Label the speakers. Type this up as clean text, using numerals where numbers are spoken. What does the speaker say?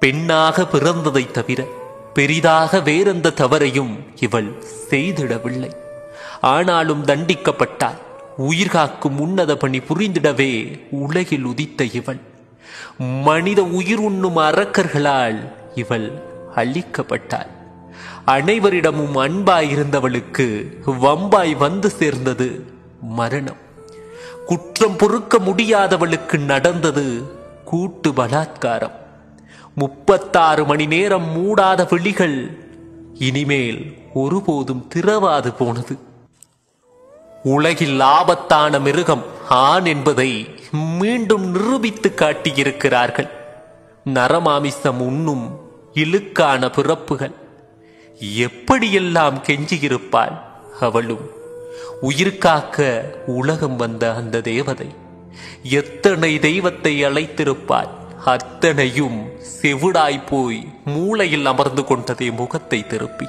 Speaker 1: பெண்ணாக பிறந்ததை தவிர பெரிதாக வேறெந்த தவறையும் இவள் செய்திடவில்லை. ஆனாலும் தண்டிக்கப்பட்டாள். உயிர்காக்கும் உன்னத பணி புரிந்திடவே உலகில் உதித்த இவள் மனித உயிர் உண்ணும் அரக்கர்களால் இவள் அழிக்கப்பட்டாள். அனைவரிடமும் அன்பாயிருந்தவளுக்கு வம்பாய் வந்து சேர்ந்தது மரணம். குற்றம் பொறுக்க முடியாதவளுக்கு நடந்தது கூட்டு பலாத்காரம். 36 மணி நேரம் மூடாத விழிகள் இனிமேல் ஒருபோதும் திறவாது போனது. உலகில் ஆபத்தான மிருகம் ஆண் என்பதை மீண்டும் நிரூபித்து காட்டியிருக்கிறார்கள். நரமாமிசம் உண்ணும் இழுக்கான பிறப்புகள். எப்படியெல்லாம் கெஞ்சியிருப்பாள் அவளும். உயிர் காக்க உலகம் வந்த அந்த தேவதை எத்தனை தெய்வத்தை அழைத்திருப்பாள். அத்தனையும் செவிடாய் போய் மூளையில் அமர்ந்து கொண்டதே முகத்தை திருப்பி.